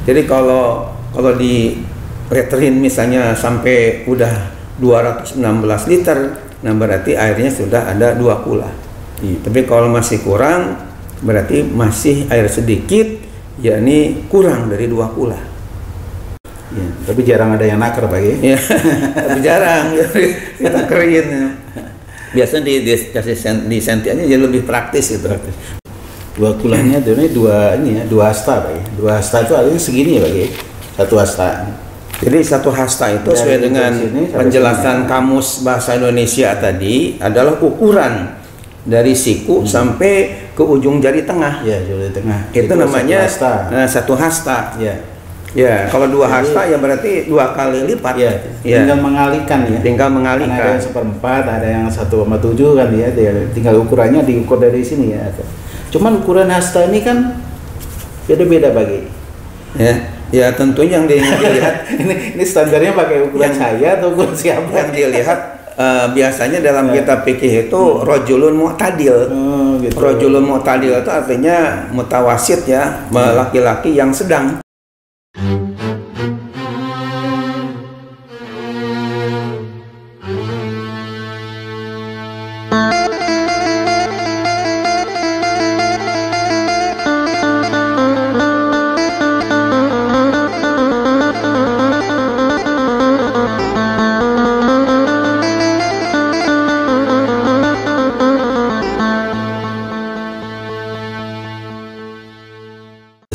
Jadi kalau di letterin misalnya sampai udah 216 liter, nah berarti airnya sudah ada 2 kula. Tapi kalau masih kurang, berarti masih air sedikit, yakni kurang dari 2 kula. Ya, tapi jarang ada yang naker Pak ya. Ya, tapi jarang kita kerin. Biasanya di senti aja jadi lebih praktis gitu. 2 kulanya itu dua hasta Pak ya. 2 hasta itu artinya segini ya Pak ya. 1 hasta. Jadi 1 hasta itu sesuai dengan penjelasan kamus bahasa Indonesia tadi adalah ukuran dari siku sampai ke ujung jari tengah. Ya, jari tengah. Itu namanya 1 hasta. Ya. Ya, kalau 2 hasta ya berarti 2 kali lipat. Ya, tinggal mengalihkan ya. Tinggal mengalihkan. Ada yang 1/4, ada yang 1,7 kan ya. Tinggal ukurannya diukur dari sini ya. Cuman ukuran hasta ini kan beda-beda bagi. Ya tentunya yang dilihat ini standarnya pakai ukuran saya atau ukuran siapa? Yang dilihat biasanya dalam kitab fikih itu rajulun mu'tadil. Gitu. Rajulun mu'tadil itu artinya mutawasit ya, laki-laki yang sedang.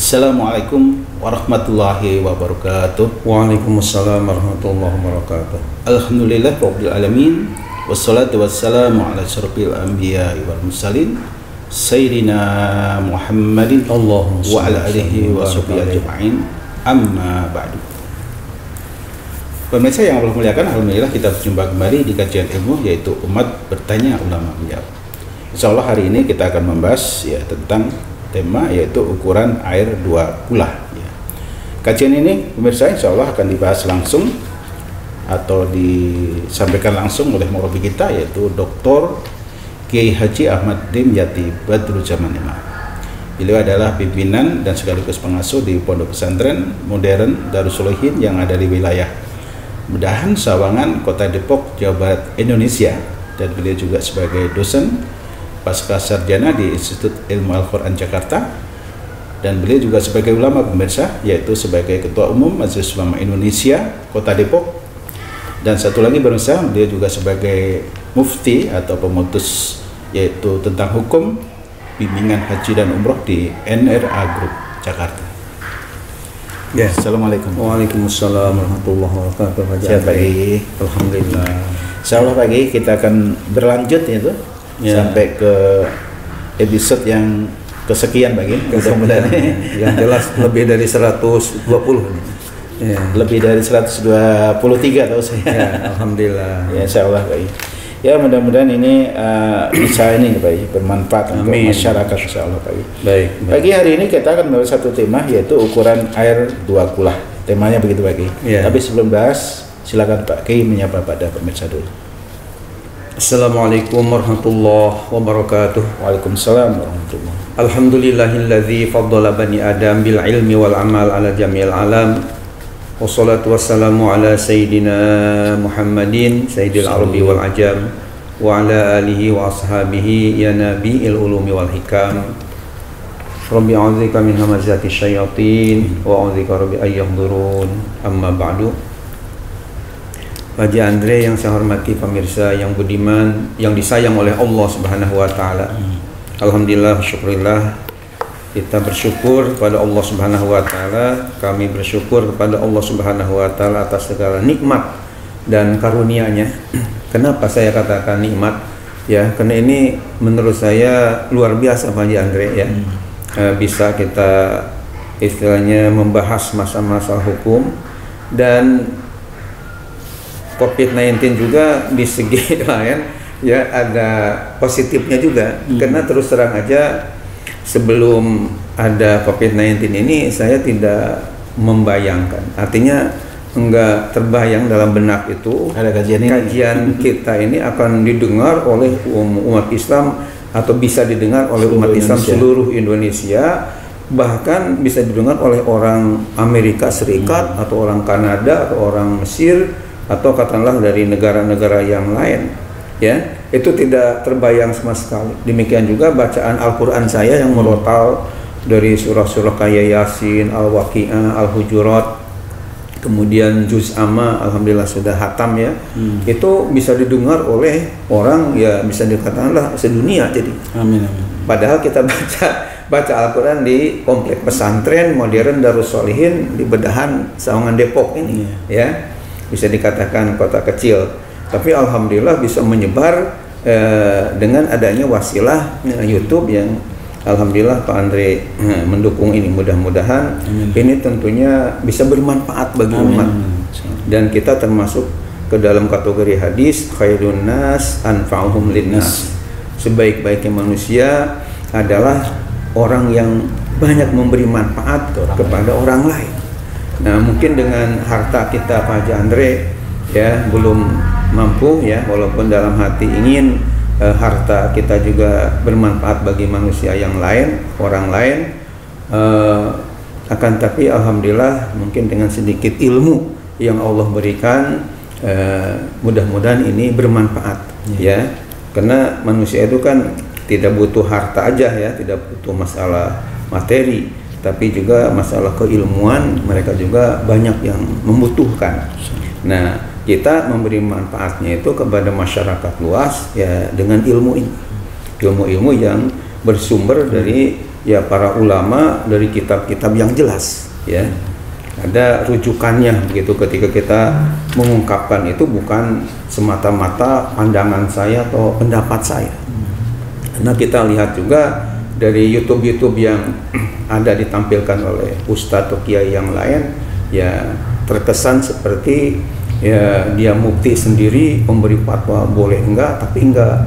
Assalamualaikum warahmatullahi wabarakatuh. Waalaikumsalam warahmatullahi wabarakatuh. Alhamdulillah rabbil alamin, wassalatu wassalamu ala asyrofil anbiya wal mursalin sayyidina Muhammadin Allahumma wa ala alihi wa sahbihi ajma'in. Amma ba'du. Pemirsa yang Allah muliakan, alhamdulillah kita berjumpa kembali di kajian ilmu, yaitu umat bertanya ulama menjawab. Insyaallah hari ini kita akan membahas ya tentang tema yaitu ukuran air 2 kula ya. Kajian ini pemirsa insya Allah akan dibahas langsung atau disampaikan langsung oleh murabi kita, yaitu Dr. Kiai Haji Ahmad Dimyati Badruzzaman Imam. Beliau adalah pimpinan dan sekaligus pengasuh di Pondok Pesantren Modern Darus Sholihin yang ada di wilayah Medahan, Sawangan, Kota Depok, Jawa Barat, Indonesia, dan beliau juga sebagai dosen pasca sarjana di Institut Ilmu Al-Quran Jakarta, dan beliau juga sebagai ulama pemirsa, yaitu sebagai Ketua Umum Majelis Ulama Indonesia Kota Depok, dan satu lagi pemirsa, beliau juga sebagai mufti atau pemutus yaitu tentang hukum bimbingan haji dan umroh di NRA Group Jakarta. Ya. Assalamualaikum. Waalaikumsalam warahmatullahi wabarakatuh. Sehat pagi. Alhamdulillah. Insyaallah pagi kita akan berlanjut itu. Ya. Sampai ke episode yang kesekian bagi mudah-mudahan yang jelas lebih dari 120 ya. Lebih dari 123 tahu saya ya, alhamdulillah ya, insyaallah baik ya, mudah-mudahan ini bisa ini baik bermanfaat untuk masyarakat insyaallah baik. Pagi hari ini kita akan membahas satu tema, yaitu ukuran air 2 kula. Temanya begitu bagi ya. Tapi sebelum bahas, silakan Pak Kiai menyapa pada pemirsa dulu. Assalamualaikum warahmatullahi wabarakatuh. Waalaikumsalam warahmatullahi. Alhamdulillahilladzi faddala bani Adam bil ilmi wal amal ala jami'il alam. Wassalatu wassalamu ala sayyidina Muhammadin sayyidil arabi wal ajam wa ala alihi wa ashabihi ya nabi'il ulumi wal hikam. Rabbi a'udzika min hamazati syayatin wa a'udzika rabbi ayyahdurun. Amma ba'du. Haji Andre yang saya hormati, pemirsa yang budiman, yang disayang oleh Allah Subhanahu wa taala. Alhamdulillah, syukurillah, kita bersyukur kepada Allah Subhanahu wa taala. Kami bersyukur kepada Allah Subhanahu wa taala atas segala nikmat dan karunia-Nya. Kenapa saya katakan nikmat? Ya, karena ini menurut saya luar biasa Pak Haji Andre ya. Bisa kita istilahnya membahas masalah hukum, dan COVID-19 juga di segi lain ya ada positifnya juga. Karena terus terang aja sebelum ada COVID-19 ini saya tidak membayangkan, artinya enggak terbayang dalam benak itu ada kajian kita ini akan didengar oleh umat Islam atau bisa didengar oleh umat Islam seluruh Indonesia bahkan bisa didengar oleh orang Amerika Serikat atau orang Kanada atau orang Mesir atau katakanlah dari negara-negara yang lain, ya. Itu tidak terbayang sama sekali. Demikian juga bacaan Al-Quran saya yang merotal dari surah-surah kayak Yasin, Al-Waqi'ah, Al-Hujurat, kemudian Juz Amma, alhamdulillah sudah hatam ya. Itu bisa didengar oleh orang ya bisa dikatakanlah sedunia jadi. Amin, amin. Padahal kita baca Al-Quran di komplek pesantren modern Darus Sholihin di Bedahan Sawangan Depok ini, ya bisa dikatakan kota kecil. Tapi alhamdulillah bisa menyebar dengan adanya wasilah YouTube yang alhamdulillah Pak Andre mendukung ini. Mudah-mudahan ini tentunya bisa bermanfaat bagi umat. Dan kita termasuk ke dalam kategori hadis khairun nas anfa'uhum linnas. Sebaik-baiknya manusia adalah orang yang banyak memberi manfaat kepada orang lain. Nah, mungkin dengan harta kita Pak Haji Andre ya belum mampu ya, walaupun dalam hati ingin harta kita juga bermanfaat bagi manusia yang lain, orang lain, akan tapi alhamdulillah mungkin dengan sedikit ilmu yang Allah berikan, mudah-mudahan ini bermanfaat ya, karena manusia itu kan tidak butuh harta aja ya, tidak butuh masalah materi, tapi juga masalah keilmuan mereka juga banyak yang membutuhkan. Nah, kita memberi manfaatnya itu kepada masyarakat luas ya dengan ilmu ini, ilmu-ilmu yang bersumber dari ya para ulama, dari kitab-kitab yang jelas ya, ada rujukannya begitu. Ketika kita mengungkapkan itu bukan semata-mata pandangan saya atau pendapat saya, karena kita lihat juga dari YouTube yang ada ditampilkan oleh ustadz atau kiai yang lain ya terkesan seperti ya dia mufti sendiri memberi fatwa boleh enggak, tapi enggak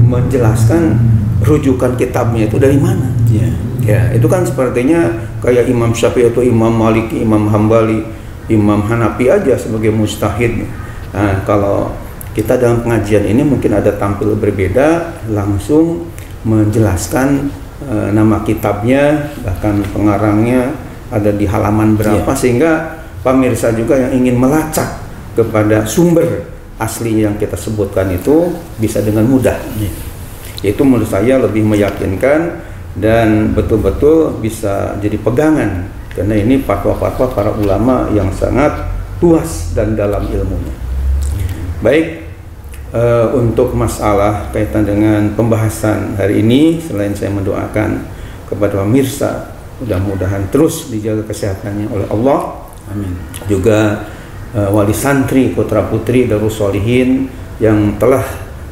menjelaskan rujukan kitabnya itu dari mana. Ya itu kan sepertinya kayak Imam Syafi'i atau Imam Maliki, Imam Hambali, Imam Hanafi aja sebagai mujtahid. Nah, kalau kita dalam pengajian ini mungkin ada tampil berbeda, langsung menjelaskan nama kitabnya, bahkan pengarangnya ada di halaman berapa, sehingga pemirsa juga yang ingin melacak kepada sumber asli yang kita sebutkan itu bisa dengan mudah. Itu menurut saya lebih meyakinkan dan betul-betul bisa jadi pegangan, karena ini fatwa-fatwa para ulama yang sangat luas dan dalam ilmunya. Baik, untuk masalah kaitan dengan pembahasan hari ini, selain saya mendoakan kepada pemirsa mudah-mudahan terus dijaga kesehatannya oleh Allah, amin, juga wali santri putra putri Darus Sholihin yang telah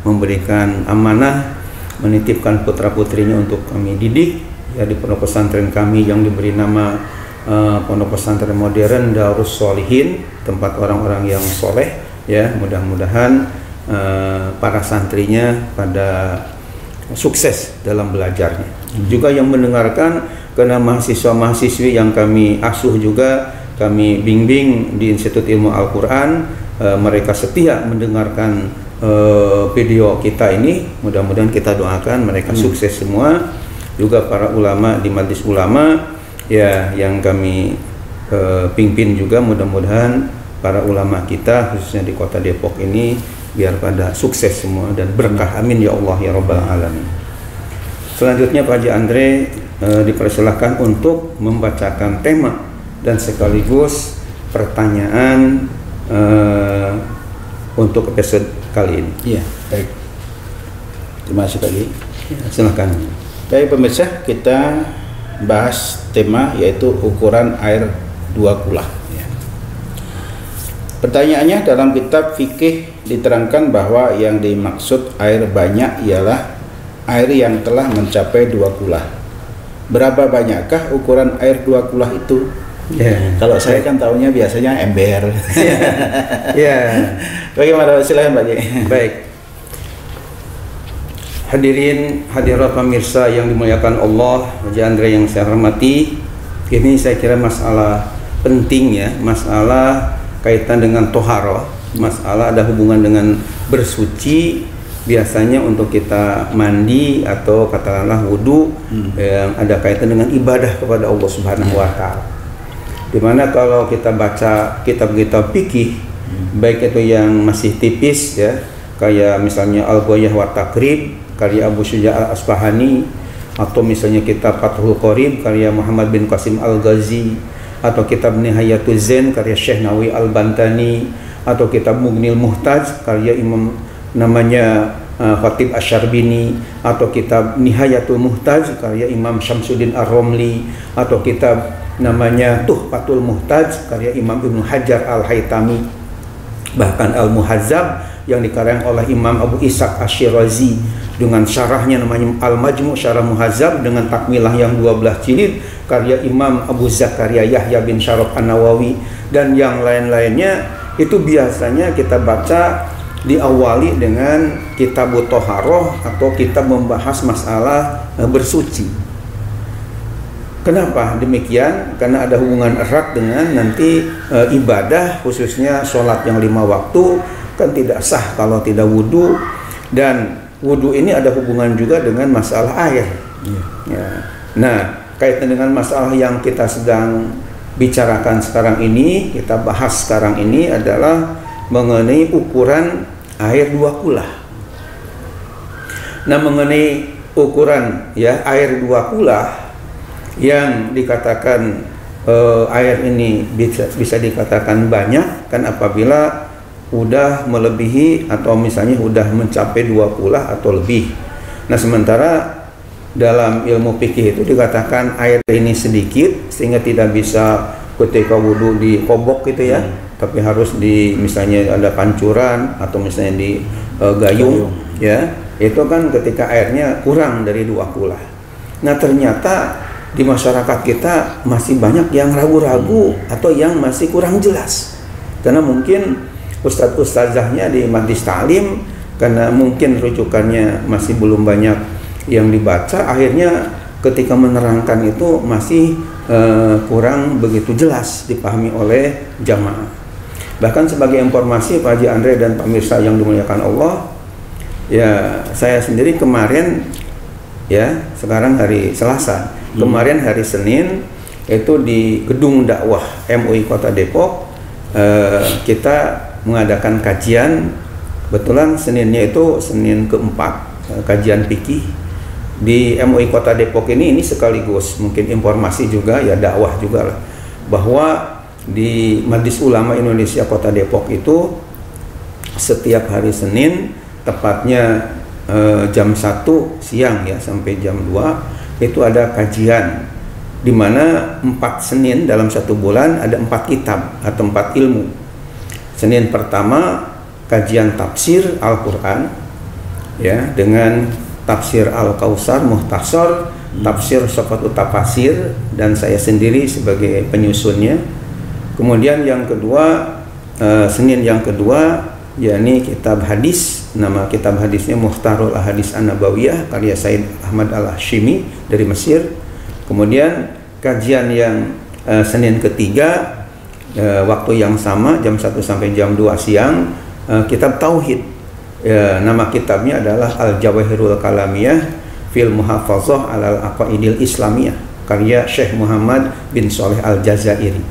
memberikan amanah menitipkan putra putrinya untuk kami didik ya di pondok pesantren kami yang diberi nama pondok pesantren modern Darus Sholihin, tempat orang-orang yang soleh ya. Mudah-mudahan para santrinya pada sukses dalam belajarnya. Juga yang mendengarkan, karena mahasiswa-mahasiswi yang kami asuh juga kami bimbing di Institut Ilmu Al-Quran, mereka setia mendengarkan video kita ini. Mudah-mudahan kita doakan mereka sukses semua. Juga para ulama di Majelis Ulama ya yang kami pimpin juga, mudah-mudahan para ulama kita khususnya di kota Depok ini biar pada sukses semua dan berkah, amin ya Allah ya Rabbal Alamin. Selanjutnya Pak Haji Andre dipersilahkan untuk membacakan tema dan sekaligus pertanyaan untuk episode kali ini. Iya, baik. Terima kasih lagi. Ya, silakan. Baik pemirsa, kita bahas tema yaitu ukuran air 2 kulah. Ya. Pertanyaannya, dalam kitab fikih diterangkan bahwa yang dimaksud air banyak ialah air yang telah mencapai 2 kulah. Berapa banyakkah ukuran air 2 kulah itu? Yeah. Kalau saya kan tahunya biasanya ember. Bagaimana, silahkan Pak Ji. Baik. Hadirin hadirat pemirsa yang dimuliakan Allah, Haji Andre yang saya hormati, ini saya kira masalah penting ya, masalah kaitan dengan toharoh, masalah ada hubungan dengan bersuci biasanya untuk kita mandi atau katakanlah wudu yang ada kaitan dengan ibadah kepada Allah Subhanahu wa taala. Dimana kalau kita baca kitab-kitab fikih, baik itu yang masih tipis ya, kayak misalnya Al-Ghayah wa Taqrib karya Abu Syuja' Al-Asbahani, atau misalnya kitab Fathul Qorib karya Muhammad bin Qasim Al-Ghazi, atau kitab Nihayatul Zain karya Syekh Nawawi Al-Bantani, atau kitab Mughnil Muhtaj karya Imam namanya Khatib Asy-Syarbini, atau kitab Nihayatul Muhtaj karya Imam Syamsuddin Ar-Romli, atau kitab namanya Tuhfatul Muhtaj karya Imam Ibnu Hajar Al-Haytami, bahkan Al-Muhazzab yang dikarang oleh Imam Abu Ishaq Asy-Syirazi dengan syarahnya namanya Al-Majmu' Syarah Muhazzab dengan takmilah yang 12 jilid karya Imam Abu Zakaria Yahya bin Syaraf An-Nawawi, dan yang lain-lainnya. Itu biasanya kita baca diawali dengan kitab Thaharah atau kitab membahas masalah bersuci. Kenapa demikian? Karena ada hubungan erat dengan nanti ibadah, khususnya sholat yang 5 waktu kan tidak sah kalau tidak wudu, dan wudu ini ada hubungan juga dengan masalah air. Ya. Nah, kaitan dengan masalah yang kita sedang bicarakan sekarang ini, kita bahas sekarang ini adalah mengenai ukuran air 2 kulah. Nah, mengenai ukuran ya air 2 kulah yang dikatakan air ini bisa dikatakan banyak kan apabila udah melebihi atau misalnya udah mencapai 2 kulah atau lebih. Nah, sementara dalam ilmu fikih itu dikatakan air ini sedikit sehingga tidak bisa ketika wudu dikobok gitu ya, tapi harus di misalnya ada pancuran atau misalnya di gayung ya, itu kan ketika airnya kurang dari 2 kulah. Nah, ternyata di masyarakat kita masih banyak yang ragu-ragu atau yang masih kurang jelas, karena mungkin ustadz-ustadzahnya di majlis ta'lim karena mungkin rujukannya masih belum banyak yang dibaca, akhirnya ketika menerangkan itu masih kurang begitu jelas dipahami oleh jamaah. Bahkan sebagai informasi Pak Haji Andre dan pemirsa yang dimuliakan Allah, ya saya sendiri kemarin ya, sekarang hari Selasa, kemarin hari Senin itu di Gedung Dakwah MUI Kota Depok kita mengadakan kajian. Betulan Seninnya itu Senin keempat kajian fikih di MUI Kota Depok ini sekaligus mungkin informasi juga ya, dakwah juga lah, bahwa di Majelis Ulama Indonesia Kota Depok itu setiap hari Senin tepatnya jam 1 siang ya sampai jam 2 itu ada kajian, di mana 4 Senin dalam 1 bulan ada 4 kitab atau 4 ilmu. Senin pertama kajian tafsir Al-Quran ya, dengan tafsir Al-Kautsar Mukhtasar, tafsir Safatul Tafasir, dan saya sendiri sebagai penyusunnya. Kemudian yang kedua Senin yang kedua yakni kitab hadis, nama kitab hadisnya Mukhtarul Ahadits An-Nabawiyah karya Said Ahmad Al-Hashimi dari Mesir. Kemudian kajian yang Senin ketiga waktu yang sama jam 1 sampai jam 2 siang kitab Tauhid, nama kitabnya adalah Al-Jawahirul Kalamiyah fil Muhafazah alal Aqaidil Islamiyah karya Syekh Muhammad bin Shalih Al-Jazairi.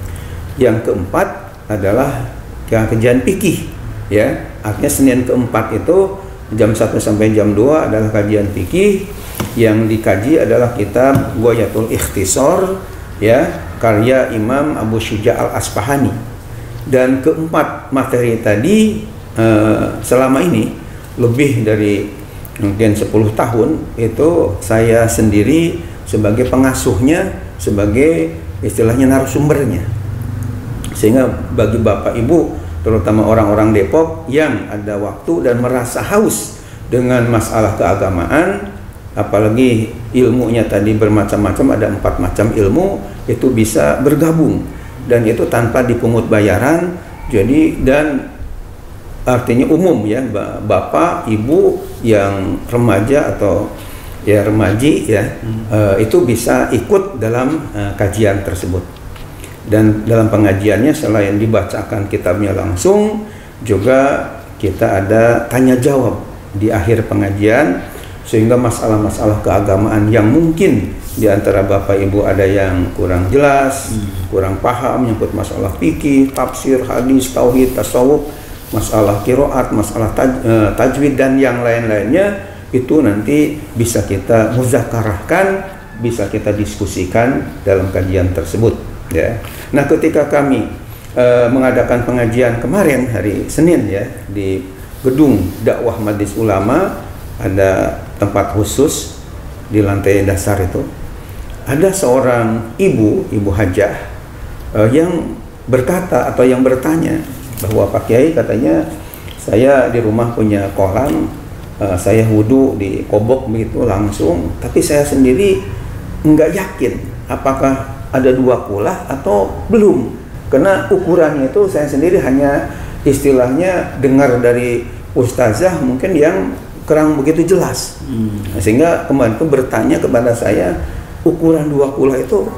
Yang keempat adalah kajian fikih ya, artinya Senin keempat itu jam 1 sampai jam 2 adalah kajian fikih. Yang dikaji adalah kitab Ghayatul Ikhtisar ya, karya Imam Abu Syuja' Al-Asbahani. Dan keempat materi tadi selama ini lebih dari mungkin 10 tahun itu saya sendiri sebagai pengasuhnya, sebagai istilahnya narasumbernya, sehingga bagi Bapak Ibu terutama orang-orang Depok yang ada waktu dan merasa haus dengan masalah keagamaan, apalagi ilmunya tadi bermacam-macam, ada 4 macam ilmu, itu bisa bergabung dan itu tanpa dipungut bayaran. Jadi dan artinya umum ya, bapak ibu yang remaja atau ya remaji ya itu bisa ikut dalam kajian tersebut. Dan dalam pengajiannya selain dibacakan kitabnya langsung, juga kita ada tanya jawab di akhir pengajian, sehingga masalah-masalah keagamaan yang mungkin di antara Bapak Ibu ada yang kurang jelas, kurang paham menyangkut masalah fikih, tafsir, hadis, tauhid, tasawuf, masalah qiraat, masalah tajwid dan yang lain-lainnya, itu nanti bisa kita muzakarahkan, bisa kita diskusikan dalam kajian tersebut, ya. Nah, ketika kami mengadakan pengajian kemarin hari Senin, ya, di gedung dakwah Majelis Ulama, ada tempat khusus di lantai dasar itu, ada seorang ibu hajah yang berkata atau yang bertanya bahwa Pak Kiai, katanya saya di rumah punya kolam, saya wudhu di kobok begitu langsung, tapi saya sendiri nggak yakin apakah ada 2 kulah atau belum, karena ukurannya itu saya sendiri hanya istilahnya dengar dari ustazah mungkin yang kurang begitu jelas. Sehingga kemarin itu bertanya kepada saya, ukuran 2 kulah itu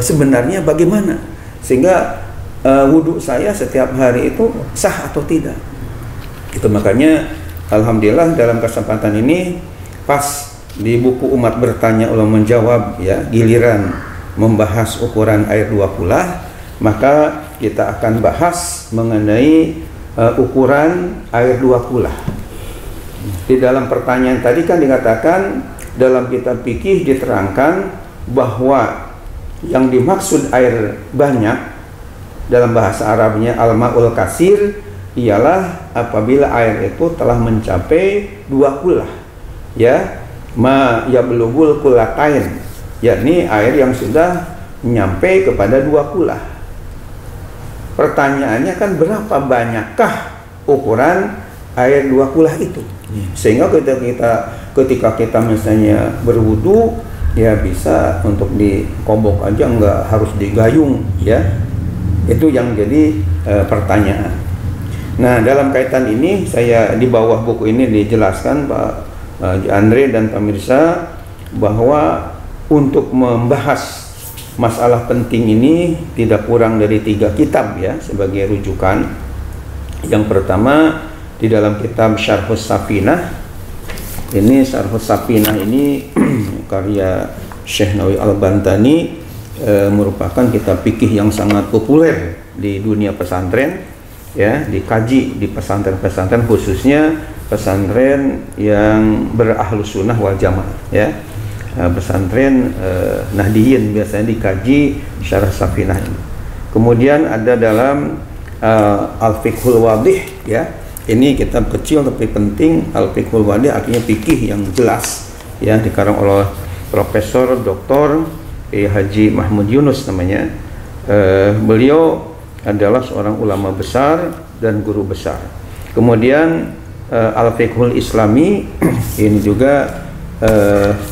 sebenarnya bagaimana, sehingga wudhu saya setiap hari itu sah atau tidak. Itu makanya alhamdulillah dalam kesempatan ini pas di buku Umat Bertanya Ulama Menjawab, ya, giliran membahas ukuran air 2 kulah, maka kita akan bahas mengenai ukuran air 2 kulah. Di dalam pertanyaan tadi kan dikatakan dalam kitab fikih diterangkan bahwa yang dimaksud air banyak dalam bahasa Arabnya al-ma'ul kasir ialah apabila air itu telah mencapai 2 kulah, ya, ma yablughul kulatain, yakni air yang sudah nyampe kepada 2 kulah. Pertanyaannya kan berapa banyakkah ukuran air 2 kulah itu? Sehingga ketika kita misalnya berwudu, ya bisa untuk di kobok aja, nggak harus digayung, ya. Itu yang jadi pertanyaan. Nah, dalam kaitan ini saya di bawah buku ini dijelaskan Pak Andre dan pemirsa bahwa untuk membahas masalah penting ini tidak kurang dari 3 kitab, ya, sebagai rujukan. Yang pertama di dalam kitab Syarhus Safinah. Ini Syarhus Safinah ini karya Syekh Nawawi Al-Bantani, merupakan kitab fikih yang sangat populer di dunia pesantren, ya, dikaji di pesantren-pesantren, khususnya pesantren yang berahlus sunnah wal jamaah, ya. Pesantren Nahdiyin biasanya dikaji Syarah Safinah ini. Kemudian ada dalam Al-Fiqhul Wadih, ya. Ini kitab kecil tapi penting. Al-Fiqhul Wadih artinya fikih yang jelas, ya, dikarang oleh Profesor Dr. Haji Mahmud Yunus namanya. Beliau adalah seorang ulama besar dan guru besar. Kemudian Al-Fiqhul Islami ini juga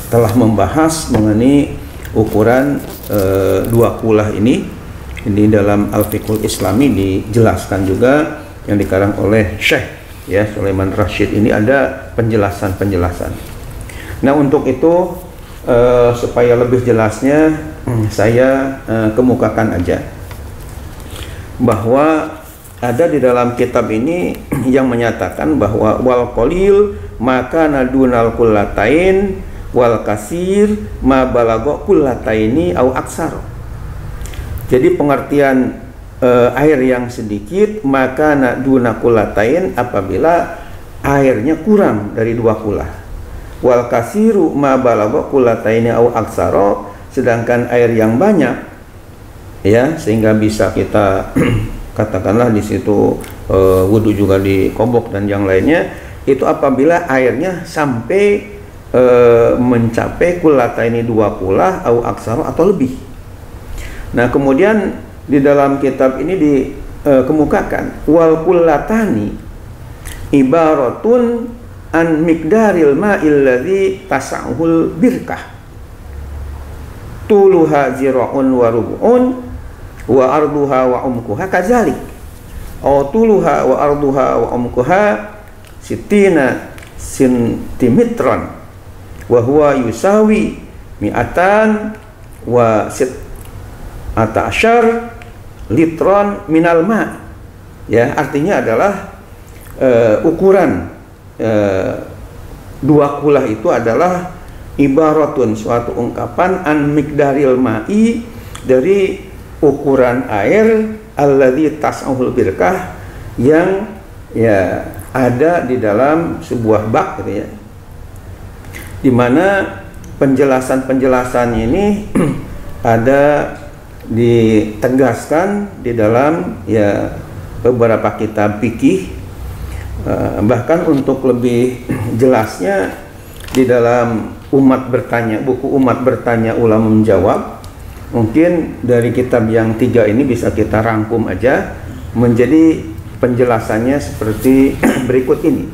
telah membahas mengenai ukuran 2 kulah ini. Ini dalam Al-Fiqhul Islami dijelaskan juga, yang dikarang oleh Syekh, ya, Sulaiman Rashid. Ini ada penjelasan-penjelasan. Nah, untuk itu supaya lebih jelasnya saya kemukakan aja bahwa ada di dalam kitab ini yang menyatakan bahwa wal qalil maka nadunal kullatain wal kasir ma balagha kullataini au aksar. Jadi pengertian air yang sedikit maka naduna kullatain apabila airnya kurang dari 2 kulah. Wal kasiru ma balagha kullataini au aksara, sedangkan air yang banyak, ya, sehingga bisa kita katakanlah di situ wudhu juga di kobok dan yang lainnya, itu apabila airnya sampai mencapai kullataini 2 kulah au aksara atau lebih. Nah, kemudian di dalam kitab ini dikemukakan wal kullatani ibaratun an miqdaril ma'il ladzi tas'ahul birkah tuluha zira'un wa rub'un wa arduha wa umkuha kadzalik aw tuluha wa arduha wa umkuha sittina sentimetron wa huwa yusawi mi'atan wa atashar litron minal ma, ya, artinya adalah ukuran dua kulah itu adalah ibaratun, suatu ungkapan, an miqdaril ma'i, dari ukuran air, alladzi tas'ahul birkah, yang ya ada di dalam sebuah bak gitu ya, dimana penjelasan ini ada ditegaskan di dalam ya beberapa kitab fikih. Bahkan untuk lebih jelasnya di dalam buku Umat Bertanya Ulama Menjawab, mungkin dari kitab yang 3 ini bisa kita rangkum aja menjadi penjelasannya seperti berikut ini.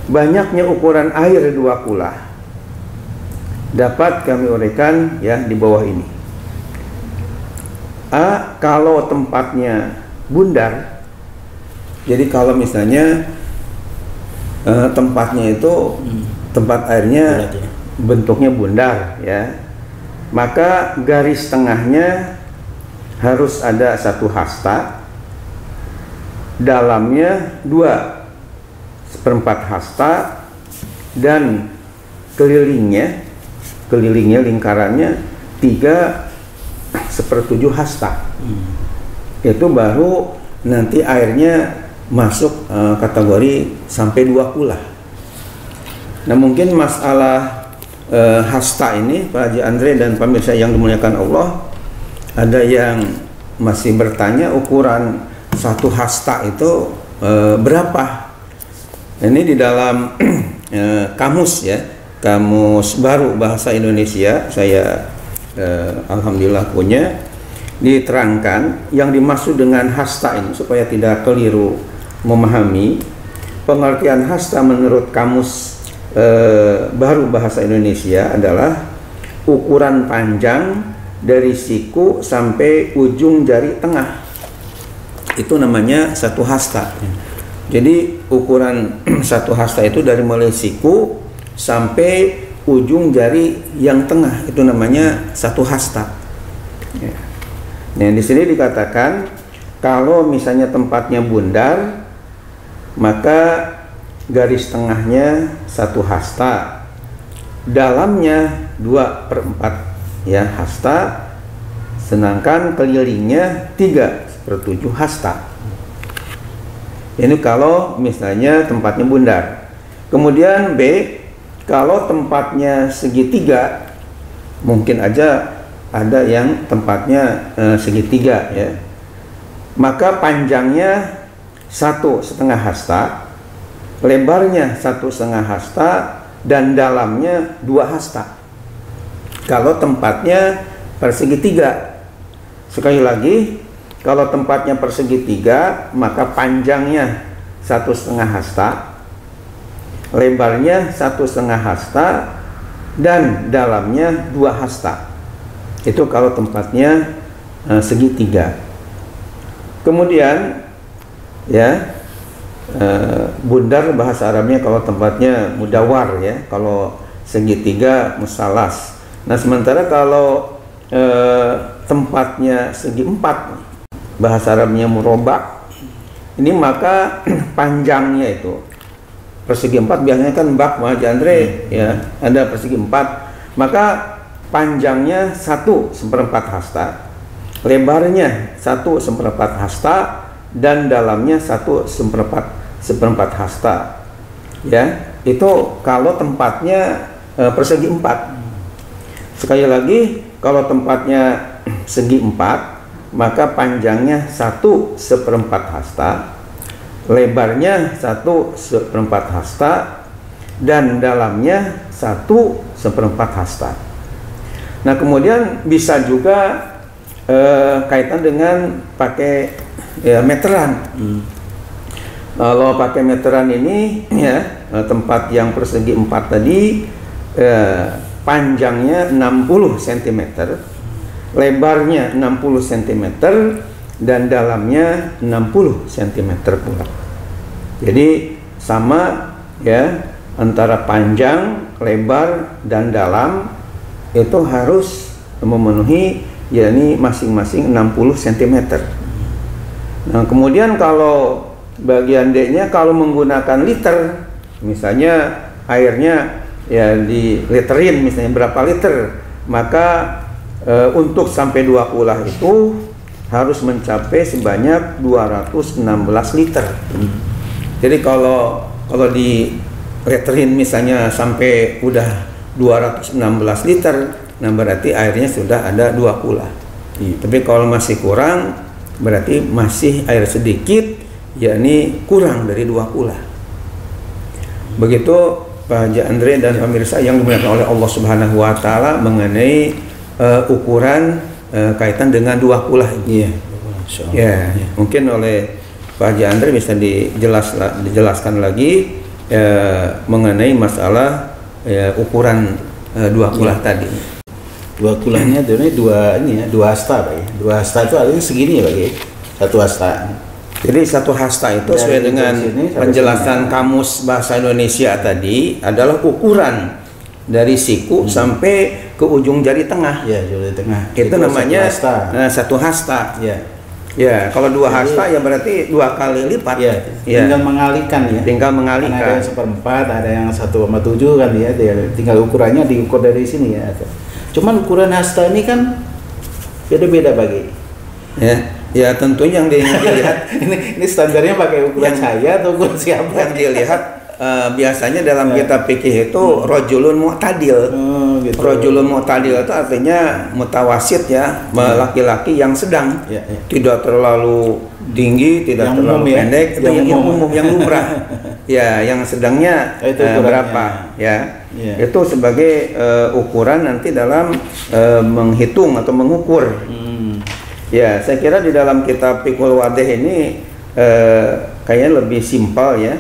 Banyaknya ukuran air dua kulah dapat kami uraikan ya di bawah ini. A, kalau tempatnya bundar. Jadi kalau misalnya tempatnya itu tempat airnya bentuknya bundar ya, maka garis tengahnya harus ada 1 hasta, dalamnya 2/4 hasta, dan kelilingnya lingkarannya 3/7 hasta. Itu baru nanti airnya masuk kategori sampai 2 kulah. Nah, mungkin masalah hasta ini Pak Haji Andre dan pemirsa yang dimuliakan Allah, ada yang masih bertanya ukuran 1 hasta itu berapa. Ini di dalam kamus ya, Kamus Baru Bahasa Indonesia, saya alhamdulillah punya, diterangkan yang dimaksud dengan hasta ini supaya tidak keliru memahami. Pengertian hasta menurut Kamus Baru Bahasa Indonesia adalah ukuran panjang dari siku sampai ujung jari tengah. Itu namanya 1 hasta. Jadi ukuran 1 hasta itu dari mulai siku sampai ujung jari yang tengah, itu namanya 1 hasta. Ya. Nah, di sini dikatakan kalau misalnya tempatnya bundar, maka garis tengahnya 1 hasta, dalamnya 2/4 ya hasta, sedangkan kelilingnya 3/7 hasta. Ini kalau misalnya tempatnya bundar. Kemudian B, kalau tempatnya segitiga, mungkin aja ada yang tempatnya segitiga ya, maka panjangnya 1,5 hasta, lebarnya 1,5 hasta, dan dalamnya 2 hasta. Kalau tempatnya persegitiga, sekali lagi, kalau tempatnya persegitiga, maka panjangnya 1,5 hasta, lebarnya 1,5 hasta, dan dalamnya 2 hasta. Itu kalau tempatnya segitiga. Kemudian ya, bundar bahasa Arabnya kalau tempatnya mudawar ya, kalau segitiga musalas. Nah, sementara kalau tempatnya segi 4, bahasa Arabnya murabba, ini maka panjangnya itu persegi 4, biasanya kan bak Pak Haji Andre ya, ada persegi 4, maka panjangnya 1/4 hasta, lebarnya 1/4 hasta, dan dalamnya 1/4 hasta ya. Itu kalau tempatnya persegi 4. Sekali lagi, kalau tempatnya segi 4, maka panjangnya 1/4 hasta, lebarnya 1/4 hasta, dan dalamnya 1/4 hasta. Nah, kemudian bisa juga kaitan dengan pakai ya, meteran. Kalau pakai meteran ini ya, tempat yang persegi 4 tadi panjangnya 60 cm, lebarnya 60 cm, dan dalamnya 60 cm pula. Jadi sama ya, antara panjang, lebar, dan dalam itu harus memenuhi, yakni masing-masing 60 cm. Nah, kemudian kalau bagian D-nya, kalau menggunakan liter, misalnya airnya ya diliterin misalnya berapa liter, maka untuk sampai 2 kulah itu harus mencapai sebanyak 216 liter. Jadi kalau di literin misalnya sampai udah 216 liter, nah berarti airnya sudah ada 2 kulah. Tapi kalau masih kurang, berarti masih air sedikit, yakni kurang dari 2 kulah. Begitu Pak Haji Andre dan pemirsa yang dimuliakan oleh Allah Subhanahu wa taala mengenai ukuran kaitan dengan 2 kulah ini. Ya, mungkin oleh Pak Haji Andre bisa dijelaskan lagi mengenai masalah ukuran 2 kulah tadi. 2 kulahnya dua hasta, Pak ya. 2 hasta itu artinya segini ya, Pak ya. 1 hasta. Jadi 1 hasta itu sesuai dengan penjelasan Kamus Bahasa Indonesia tadi adalah ukuran dari siku sampai ke ujung jari tengah. Ya, jari tengah. Itu namanya 1 hasta. Ya. Ya, kalau 2 hasta ya berarti 2 kali lipat. Ya. Tinggal mengalihkan ya. Tinggal mengalihkan. Ada yang 1/4, ada yang 1/7 kan ya. Tinggal ukurannya diukur dari sini ya. Cuman ukuran hasta ini kan beda-beda bagi. Ya tentunya yang dilihat ini standarnya pakai ukuran saya atau ukuran siapa? Yang dilihat biasanya dalam kitab fikih itu rajulun mu'tadil. Gitu. Rajulun mu'tadil itu artinya mutawasit ya, laki-laki yang sedang, tidak terlalu tinggi, tidak yang terlalu pendek, itu yang umum, yang lumrah. Ya, yang sedangnya berapa ya? Itu sebagai ukuran nanti dalam menghitung atau mengukur. Ya, saya kira di dalam kitab Fiqhul Wadih ini kayaknya lebih simpel ya.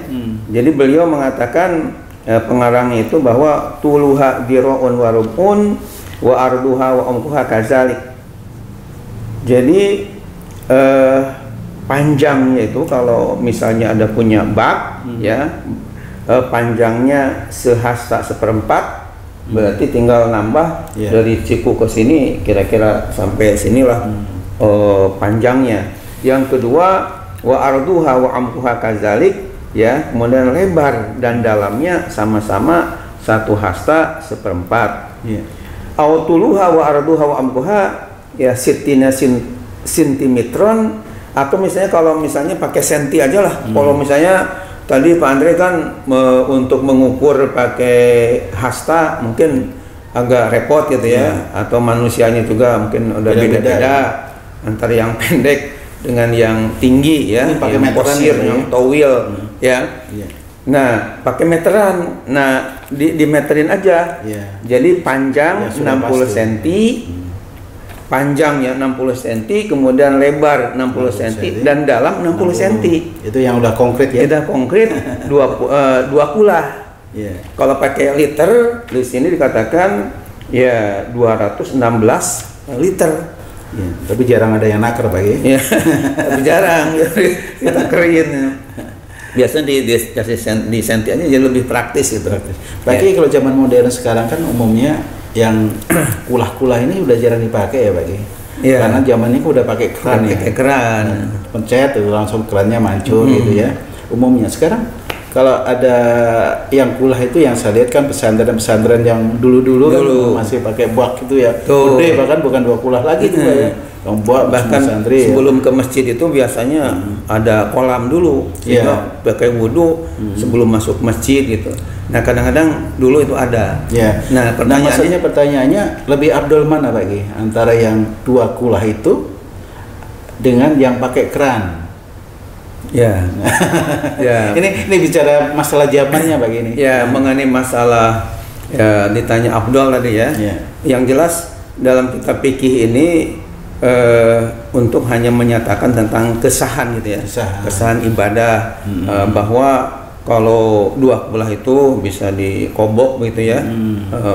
Jadi beliau mengatakan pengarang itu bahwa tuluha dira'un wa rub'un wa arduha wa umkuha kazalik. Jadi panjangnya itu kalau misalnya ada punya bak ya, panjangnya sehasta 1/4, berarti tinggal nambah dari siku ke sini kira-kira sampai sinilah panjangnya. Yang kedua wa arduha wa amkuha kazalik ya, kemudian lebar dan dalamnya sama-sama 1 hasta 1/4. Autuluha wa arduha wa amkuha ya sitina sentimetron, atau misalnya kalau misalnya pakai senti aja lah. Kalau misalnya tadi Pak Andre kan untuk mengukur pakai hasta mungkin agak repot gitu ya, atau manusianya juga mungkin udah beda-beda antara yang pendek dengan yang tinggi ya, pakai yang posir, yang towil ya. Nah, pakai meteran. Nah, dimeterin aja. Jadi panjang 60 cm, panjangnya 60 cm, kemudian lebar 60 cm dan dalam 60 cm. Itu yang udah konkret ya. Udah konkret 2 kulah. Kalau pakai liter di sini dikatakan ya 216 liter. Tapi jarang ada yang naker Pak ya. Tapi jarang kita kerin. Biasanya di senti aja jadi lebih praktis gitu. Bagi kalau zaman modern sekarang kan umumnya yang kulah-kulah ini udah jarang dipakai ya Pak ya. Karena zamannya udah pakai keran ya. Pakai keran. Pencet tuh langsung kerannya mancur gitu ya. Umumnya sekarang kalau ada yang kulah itu yang saya lihat kan pesantren-pesantren yang dulu kan masih pakai bak itu ya. Gede, bahkan bukan 2 kulah lagi tuh ya. Yang bak bahkan sebelum ke masjid itu biasanya ada kolam dulu. Pakai wudhu sebelum masuk masjid gitu. Nah, kadang-kadang dulu itu ada. Nah, pertanyaannya lebih abdul mana lagi antara yang 2 kulah itu dengan yang pakai keran? Ini bicara masalah zamannya begini. Mengenai masalah ditanya Abdul tadi ya. Yang jelas dalam kitab fikih ini untuk hanya menyatakan tentang kesahan gitu ya. Kesahan ibadah, bahwa kalau 2 kulah itu bisa dikobok gitu ya.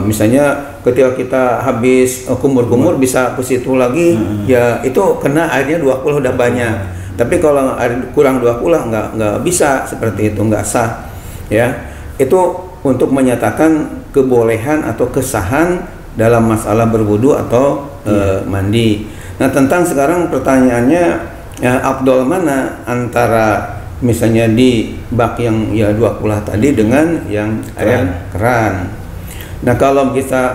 Misalnya ketika kita habis kumur-kumur bisa ke situ lagi, ya itu kena airnya 2 kulah udah banyak. Tapi kalau kurang 2 kulah nggak bisa seperti itu, nggak sah ya. Itu untuk menyatakan kebolehan atau kesahan dalam masalah berwudu atau mandi. Nah, tentang sekarang pertanyaannya afdol mana antara misalnya di bak yang ya 2 kulah tadi dengan yang air keran. Nah, kalau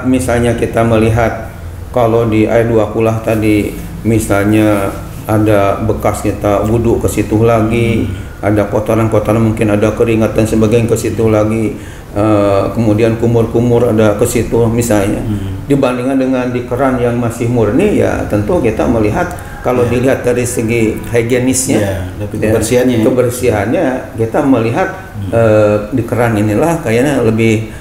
misalnya kita melihat kalau di air 2 kulah tadi misalnya ada bekas kita wudhu ke situ lagi, ada kotoran-kotoran, mungkin ada keringat dan sebagainya ke situ lagi, kemudian kumur-kumur ada ke situ misalnya, dibandingkan dengan di keran yang masih murni, ya tentu kita melihat kalau dilihat dari segi higienisnya, kebersihannya kita melihat di keran inilah kayaknya lebih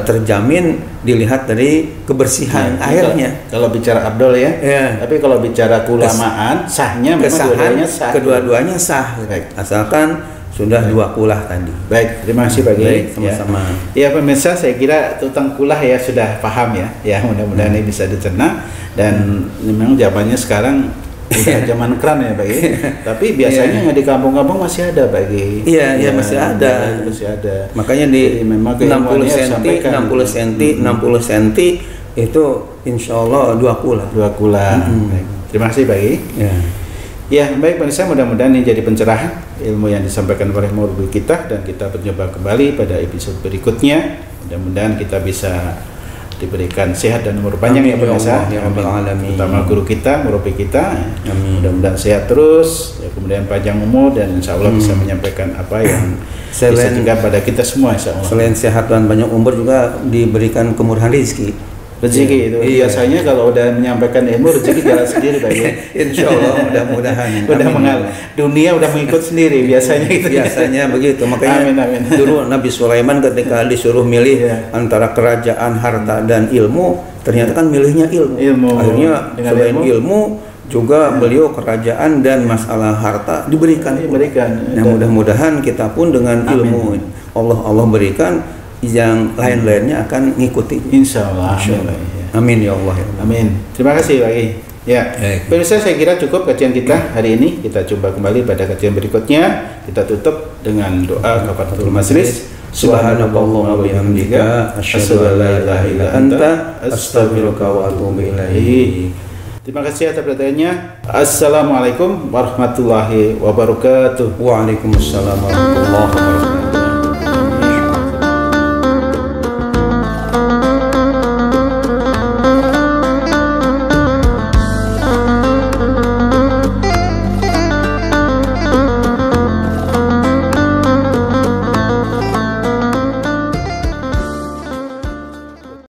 terjamin dilihat dari kebersihan airnya. Kalau bicara Abdul ya. Tapi kalau bicara keulamaan sahnya memang kedua-duanya sah. Asalkan sudah 2 kulah tadi. Baik, terima kasih Pak Kiai. Sama-sama. Ya pemirsa, saya kira tentang kulah ya sudah paham ya. Ya mudah-mudahan ini bisa dicerna, dan memang zamannya sekarang udah zaman keran ya Pak Kiai. Tapi biasanya di kampung-kampung masih ada Pak Kiai. Iya, masih ada. Makanya di 60 cm itu insya Allah 2 kulah. 2 kulah. Terima kasih Pak Kiai. Ya baik pemirsa, mudah-mudahan ini jadi pencerahan ilmu yang disampaikan oleh murabbi kita, dan kita berjumpa kembali pada episode berikutnya. Mudah-mudahan kita bisa diberikan sehat dan umur panjang ya pemirsa, terutama guru kita, murabbi kita. Mudah-mudahan sehat terus, ya, kemudian panjang umur, dan insya Allah bisa menyampaikan apa yang bisa juga pada kita semua insya Allah. Selain sehat dan banyak umur juga diberikan kemurahan rezeki. Itu biasanya kalau udah menyampaikan ilmu, rezeki jalan sendiri Pak ya. Insya Allah, mudah-mudahan. Dunia udah mengikut sendiri biasanya gitu. Biasanya begitu. Makanya dulu Nabi Sulaiman ketika disuruh milih antara kerajaan, harta dan ilmu, ternyata kan milihnya ilmu. Akhirnya selain ilmu juga beliau kerajaan dan masalah harta diberikan. Nah, mudah-mudahan kita pun dengan ilmu Allah berikan, yang lain-lainnya akan ngikuti. Insya Allah. Amin ya Allah. Amin. Terima kasih Pak Kiai. Ya, pemirsa, saya kira cukup kajian kita hari ini. Kita coba kembali pada kajian berikutnya. Kita tutup dengan doa kafaratul majlis. Subhanakallahumma wa bihamdika asyhadu an la ilaha illa anta astaghfiruka wa atubu ilaik. Terima kasih atas perhatiannya. Assalamualaikum warahmatullahi wabarakatuh. Waalaikumsalam warahmatullahi wabarakatuh.